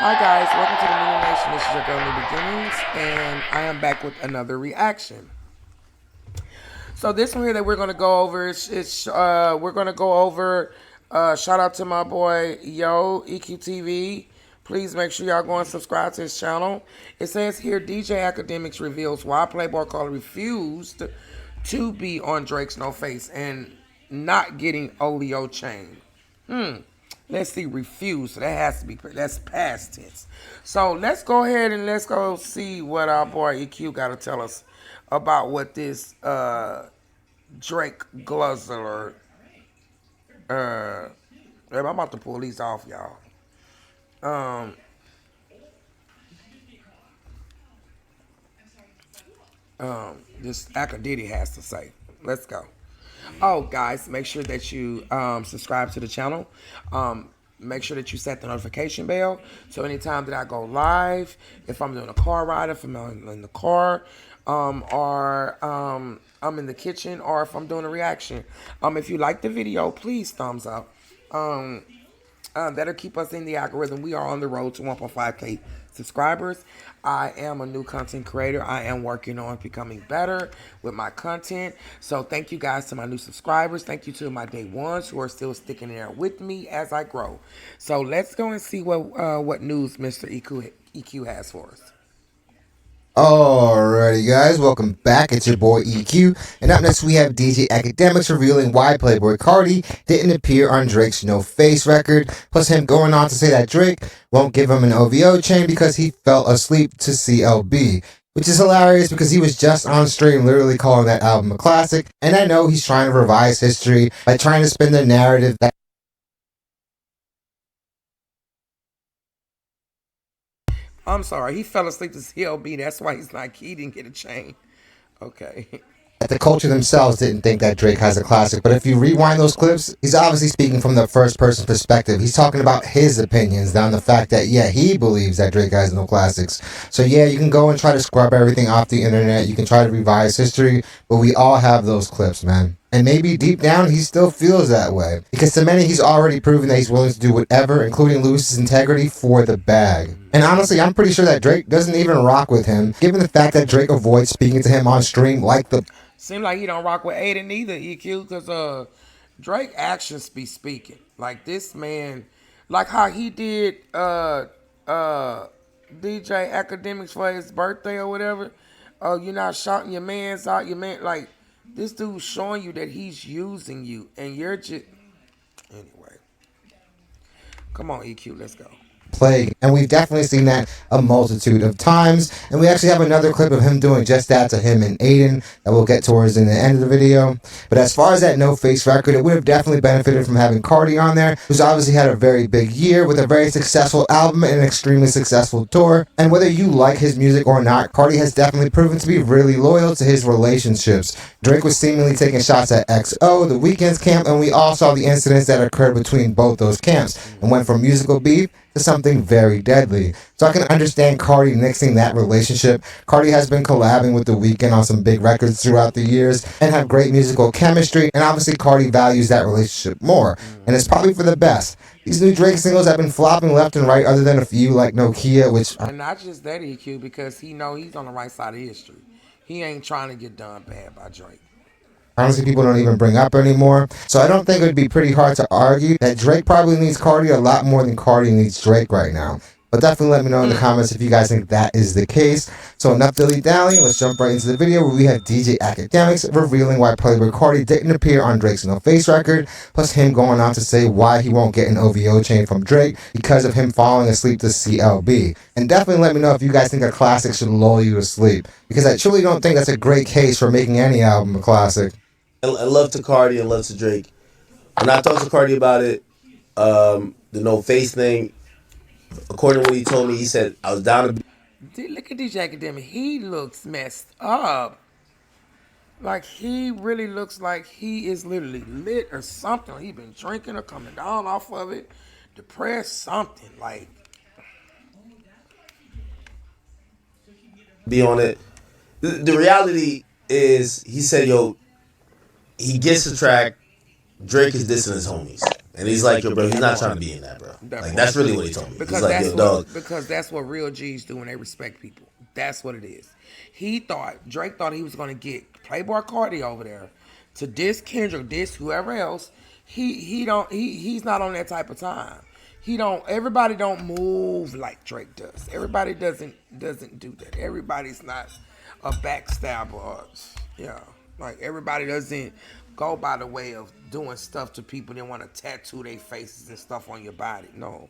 Hi guys, welcome to the Mini Nation. This is your girl New Beginnings, and I am back with another reaction. So this one here that we're gonna go over is we're gonna go over. Shout out to my boy YoEqTv. Please make sure y'all go and subscribe to his channel. It says here DJ Akademiks reveals why Playboi Carti refused to be on Drake's No Face and not getting OVO chain. Let's see, refuse. So that has to be, that's past tense. So let's go ahead and let's go see what our boy EQ got to tell us about what this Drake Guzzler. I'm about to pull these off, y'all. This Akademiks has to say. Let's go. Oh, guys, make sure that you subscribe to the channel. Make sure that you set the notification bell. So anytime that I go live, if I'm doing a car ride, if I'm in the car, or I'm in the kitchen, or if I'm doing a reaction. If you like the video, please thumbs up. That'll keep us in the algorithm. We are on the road to 1.5K subscribers. I am a new content creator. I am working on becoming better with my content. So thank you guys to my new subscribers. Thank you to my day ones who are still sticking there with me as I grow. So let's go and see what news Mr. EQ has for us. Alrighty guys, welcome back. It's your boy EQ, and up next we have DJ Akademiks revealing why Playboi Carti didn't appear on Drake's No Face record, plus him going on to say that Drake won't give him an OVO chain because he fell asleep to CLB. Which is hilarious because he was just on stream literally calling that album a classic, and I know he's trying to revise history by trying to spin the narrative that I'm sorry, he fell asleep to CLB. That's why he didn't get a chain. Okay. the culture themselves didn't think that Drake has a classic. But if you rewind those clips, he's obviously speaking from the first person perspective. He's talking about his opinions on the fact that, yeah, he believes that Drake has no classics. So yeah, you can go and try to scrub everything off the internet. You can try to revise history, but we all have those clips, man. And maybe deep down, he still feels that way. Because to many, he's already proven that he's willing to do whatever, including lose his integrity for the bag. And honestly, I'm pretty sure that Drake doesn't even rock with him, given the fact that Drake avoids speaking to him on stream like the... Seem like he don't rock with Aiden either, EQ, because Drake actions be speaking. Like this man, like how he did DJ Akademiks for his birthday or whatever. You're not shouting your man's out, your man, like this dude's showing you that he's using you and you're just anyway. Come on, EQ, let's go. Plague, and we've definitely seen that a multitude of times, and we actually have another clip of him doing just that to him and Aiden that we'll get towards in the end of the video. But as far as that No Face record, it would have definitely benefited from having Carti on there, who's obviously had a very big year with a very successful album and an extremely successful tour. And whether you like his music or not, Carti has definitely proven to be really loyal to his relationships. Drake was seemingly taking shots at XO, the Weeknd's camp, and we all saw the incidents that occurred between both those camps and went from musical beef to something very deadly. So I can understand Carti nixing that relationship. Carti has been collabing with The Weeknd on some big records throughout the years and have great musical chemistry, and obviously Carti values that relationship more, and it's probably for the best. These new Drake singles have been flopping left and right other than a few like Nokia, which... And not just that, EQ, because he know he's on the right side of history. He ain't trying to get done bad by Drake. Honestly, people don't even bring up anymore. So I don't think it would be pretty hard to argue that Drake probably needs Carti a lot more than Carti needs Drake right now. But definitely let me know in the comments if you guys think that is the case. So enough dilly-dallying, let's jump right into the video where we have DJ Akademiks revealing why Playboi Carti didn't appear on Drake's No Face record, plus him going on to say why he won't get an OVO chain from Drake because of him falling asleep to CLB. And definitely let me know if you guys think a classic should lull you to sleep, because I truly don't think that's a great case for making any album a classic. And love to Carti and love to Drake. When I talked to Carti about it, the No Face thing, according to what he told me, he said, I was down to be... Look at DJ Akademiks. He looks messed up. Like, he really looks like he is literally lit or something. He been drinking or coming down off of it. Depressed, something. Like, be on it. The reality is, he said, yo, he gets the track, Drake is dissing his homies. And he's like, yo, bro, he's not trying to be in that, bro. Like, that's really what he told me. Because he's like, yo, dog. Because that's what real G's do when they respect people. That's what it is. Drake thought he was going to get Playboi Carti over there to diss Kendrick, diss whoever else. He's not on that type of time. Everybody don't move like Drake does. Everybody doesn't do that. Everybody's not a backstabber. Yeah. Like, everybody doesn't go by the way of doing stuff to people that want to tattoo their faces and stuff on your body. No.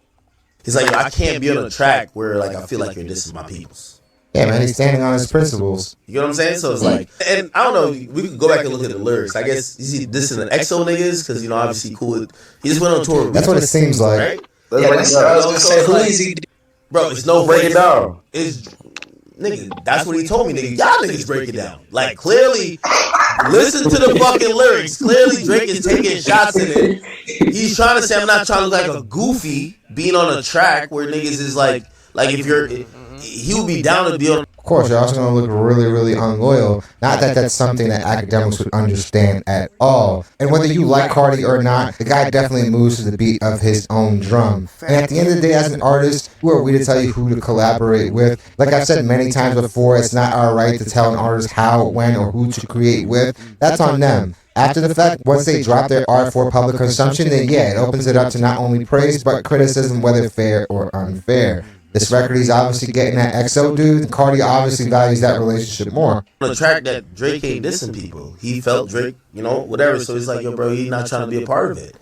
He's like, I can't be on a track where, like, I feel like you're dissing my peoples. Yeah, man, he's standing on his principles. You know what I'm saying? So it's like, and I don't know, we could go back and look at the lyrics. I guess, you see, this is an EXO niggas, because, you know, obviously cool. He just went on tour. That's what it seems like. Right? Yeah, I was gonna say, who is he? Bro, it's no break it down. It's, nigga, that's what he told me, nigga. Y'all niggas break it down. Like, clearly, listen to the fucking lyrics. Clearly, Drake is taking shots in it. He's trying to say, I'm not trying to look like a goofy being on a track where niggas is like if you're, he would be down to be on. Of course, you're also going to look really, really unloyal. Not that that's something that Akademiks would understand at all. And whether you like Carti or not, the guy definitely moves to the beat of his own drum. And at the end of the day, as an artist, who are we to tell you who to collaborate with? Like I've said many times before, it's not our right to tell an artist how, when, or who to create with. That's on them. After the fact, once they drop their art for public consumption, then yeah, it opens it up to not only praise, but criticism, whether fair or unfair. This record, he's obviously getting that EXO dude. Carti obviously values that relationship more. On the track that Drake ain't dissing people. He felt Drake, you know, whatever. So he's like, yo, bro, he's not trying to be a part of it.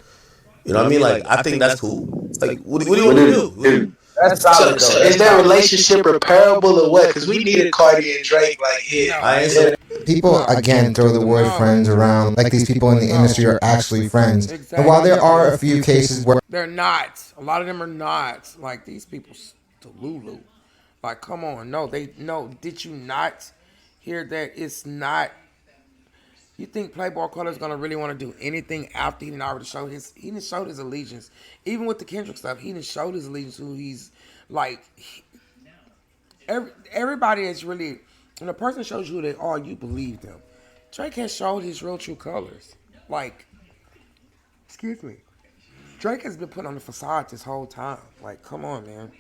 You know what I mean? Like, I think that's cool. Like, what do you want to do? That's solid, so is their relationship repairable or what? Because we needed Carti and Drake like here. People, again, throw the word friends around like these people in the industry are actually friends. And while there are a few cases where they're not, a lot of them are not. Like, these people to Lulu. Like, come on. No, did you not hear that it's not? You think Playboi Carti is going to really want to do anything after he didn't already show his allegiance. Even with the Kendrick stuff, he didn't show his allegiance who he's like. Everybody is really, when a person shows you who they are, you believe them. Drake has showed his real true colors. Like, excuse me. Drake has been put on the facade this whole time. Like, come on, man.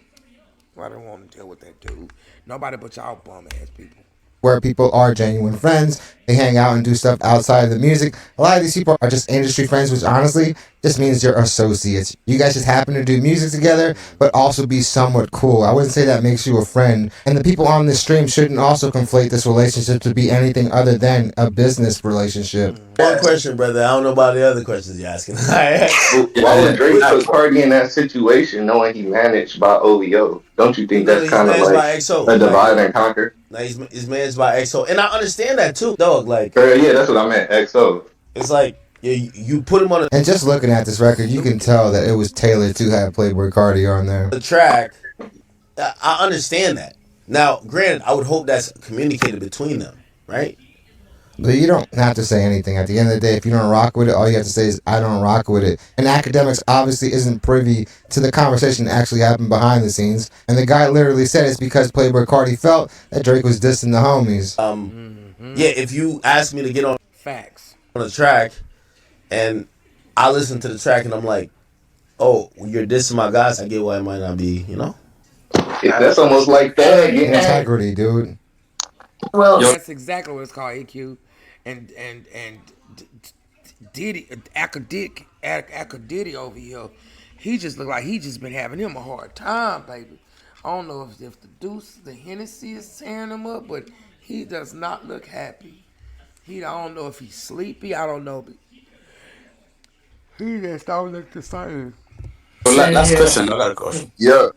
I don't want to deal with that dude. Nobody but y'all bum ass people. Where people are genuine friends, they hang out and do stuff outside of the music. A lot of these people are just industry friends, which honestly just means you're associates. You guys just happen to do music together, but also be somewhat cool. I wouldn't say that makes you a friend. And the people on this stream shouldn't also conflate this relationship to be anything other than a business relationship. One question, brother. I don't know about the other questions you're asking. Why would Drake put Carti in that situation knowing he managed by OVO? Don't you think that's kind of like a divide and conquer? Like, he's managed by EXO. And I understand that too, dog. Like, yeah, that's what I meant, EXO. It's like, you put him on a... And just looking at this record, you can tell that it was tailored to have Playboi Carti on there. The track, I understand that. Now, granted, I would hope that's communicated between them, right? But you don't have to say anything. At the end of the day, if you don't rock with it, all you have to say is, I don't rock with it. And Akademiks obviously isn't privy to the conversation that actually happened behind the scenes. And the guy literally said it's because Playboi Carti felt that Drake was dissing the homies. Yeah, if you ask me to get on facts on a track, and I listen to the track and I'm like, oh, you're dissing my guys, I get why it might not be, you know? Yeah, that's almost like that. Integrity, dude. Well, that's exactly what it's called, AQ. And Diddy, Akademiks over here, he just look like he just been having him a hard time, baby. I don't know if the Hennessy is tearing him up, but he does not look happy. I don't know if he's sleepy. I don't know. But he just don't look the same. Well, last question. I got a question. Yeah.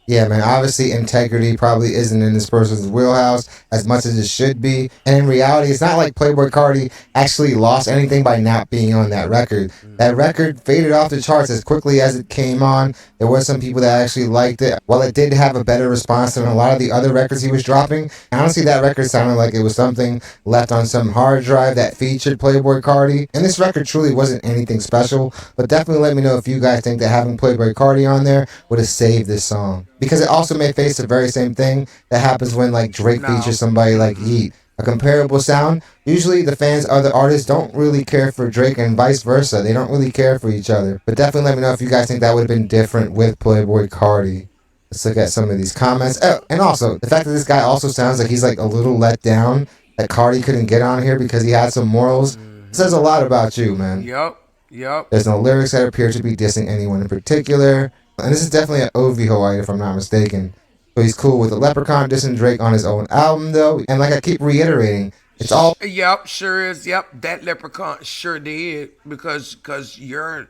Yeah, man, obviously integrity probably isn't in this person's wheelhouse as much as it should be. And in reality, it's not like Playboi Carti actually lost anything by not being on that record. That record faded off the charts as quickly as it came on. There were some people that actually liked it. While it did have a better response than a lot of the other records he was dropping, honestly, that record sounded like it was something left on some hard drive that featured Playboi Carti. And this record truly wasn't anything special, but definitely let me know if you guys think that having Playboi Carti on there would have saved this song. Because it also may face the very same thing that happens when like Drake features somebody like Yeet. a comparable sound. Usually the fans of the artists don't really care for Drake and vice versa. They don't really care for each other. But definitely let me know if you guys think that would have been different with Playboi Carti. Let's look at some of these comments. Oh, and also, the fact that this guy also sounds like he's like a little let down that Carti couldn't get on here because he had some morals. It says a lot about you, man. Yep. There's no lyrics that appear to be dissing anyone in particular. And this is definitely an OvHoes item, if I'm not mistaken. So he's cool with the Leprechaun dissing Drake on his own album, though. And like I keep reiterating, it's all... Yep, sure is. Yep, that Leprechaun sure did. Because your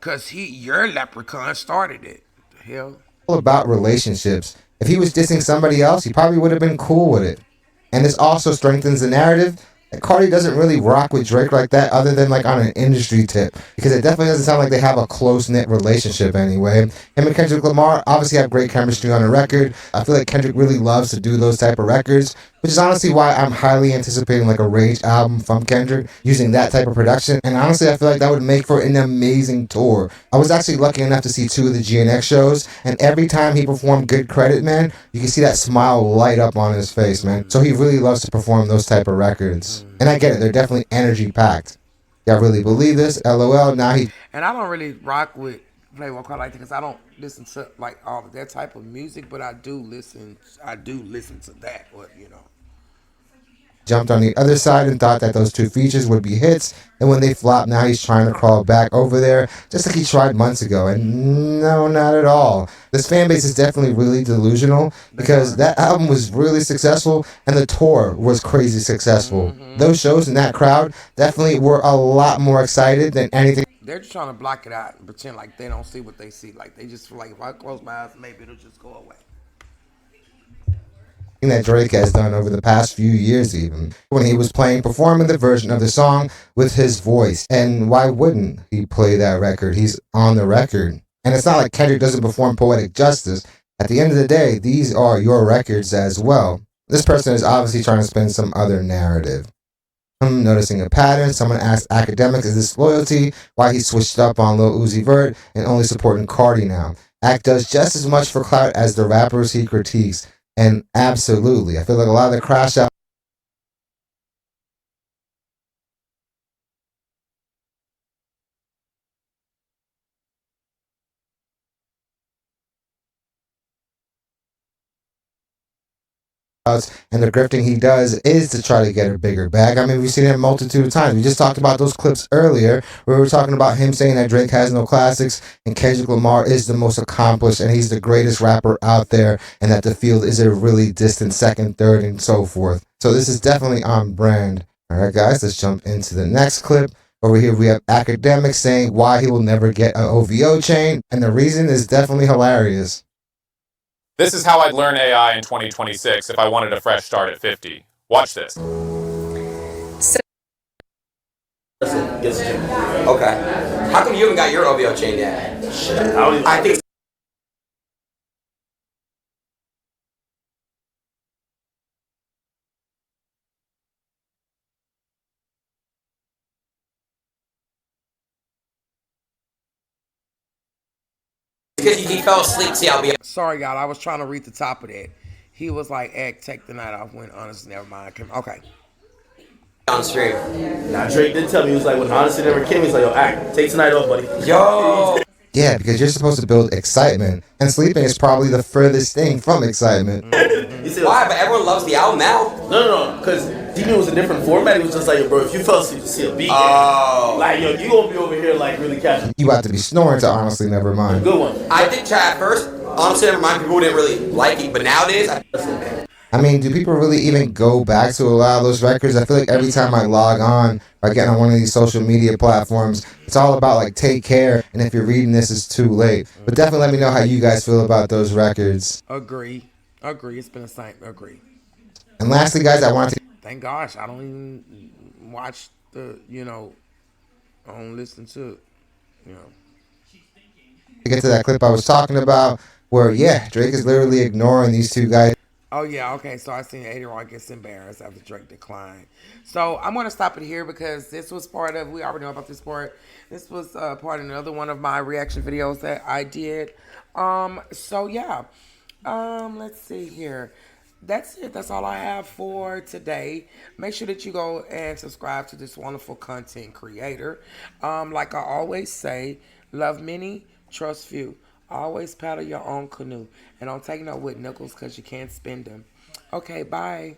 Leprechaun started it. The hell? All about relationships. If he was dissing somebody else, he probably would have been cool with it. And this also strengthens the narrative that Carti doesn't really rock with Drake like that other than like on an industry tip. Because it definitely doesn't sound like they have a close-knit relationship anyway. Him and Kendrick Lamar obviously have great chemistry on a record. I feel like Kendrick really loves to do those type of records, which is honestly why I'm highly anticipating like a Rage album from Kendrick using that type of production. And honestly, I feel like that would make for an amazing tour. I was actually lucky enough to see 2 of the GNX shows, and every time he performed Good Credit, man, you can see that smile light up on his face, man. So he really loves to perform those type of records. And I get it, they're definitely energy packed. Y'all really believe this? LOL. Now he... And I don't really rock with Playboi Carti like that because I don't listen to like all of that type of music, but I do listen to that, but you know. Jumped on the other side and thought that those 2 features would be hits, and when they flopped, now he's trying to crawl back over there just like he tried months ago. And no, not at all. This fan base is definitely really delusional because that album was really successful and the tour was crazy successful. Those shows and that crowd definitely were a lot more excited than anything. They're just trying to block it out and pretend like they don't see what they see. Like they just feel like if I close my eyes, maybe it'll just go away. That Drake has done over the past few years, even when he was performing the version of the song with his voice. And why wouldn't he play that record? He's on the record. And it's not like Kendrick doesn't perform Poetic Justice. At the end of the day, these are your records as well. This person is obviously trying to spin some other narrative. I'm noticing a pattern. Someone asked Akademiks, is this loyalty? Why he switched up on Lil Uzi Vert and only supporting Carti now? Ak does just as much for clout as the rappers he critiques. And absolutely, I feel like a lot of the crash out and the grifting he does is to try to get a bigger bag. I mean, we've seen it a multitude of times. We just talked about those clips earlier where we were talking about him saying that Drake has no classics and Kendrick Lamar is the most accomplished and he's the greatest rapper out there and that the field is a really distant second, third, and so forth. So this is definitely on brand. All right, guys, let's jump into the next clip. Over here, we have Akademiks saying why he will never get an OVO chain, and the reason is definitely hilarious. This is how I'd learn AI in 2026 if I wanted a fresh start at 50. Watch this. Okay. How come you haven't got your OVO chain yet? I think because he fell asleep. See, I'll be. Sorry, y'all. I was trying to read the top of that. He was like, "Egg, take the night off." When honestly, never mind. Okay. On stream. Now Drake did tell me, he was like, when Honestly Never Came, he's like, yo, Ak, take tonight off, buddy. Yo. Yeah, because you're supposed to build excitement, and sleeping is probably the furthest thing from excitement. Why? But everyone loves the album now. No, because D-Man was a different format. It was just like, yo, bro, if you fell asleep to see a beat, like, yo, you gonna be over here like really catching. You about to be snoring to Honestly Never Mind. Good one. I did try at first. Honestly, never mind. People didn't really like it, but nowadays, I mean, do people really even go back to a lot of those records? I feel like every time I log on or get on one of these social media platforms, it's all about like take care, and if you're reading this, it's too late. But definitely let me know how you guys feel about those records. Agree. It's been a same. Agree. And lastly, guys, I want to... Thank gosh, I don't even watch the, I don't listen to, to get to that clip I was talking about where, yeah, Drake is literally ignoring these two guys. Oh, yeah, okay, so I seen A-Rock gets embarrassed after Drake declined. So I'm going to stop it here because this was part of, we already know about this part. This was part of another one of my reaction videos that I did. So, yeah, let's see here. that's it. That's all I have for today. Make sure that you go and subscribe to this wonderful content creator. Like I always say, love many, trust few. Always paddle your own canoe. And don't take no wood nickels because you can't spend them. Okay, bye.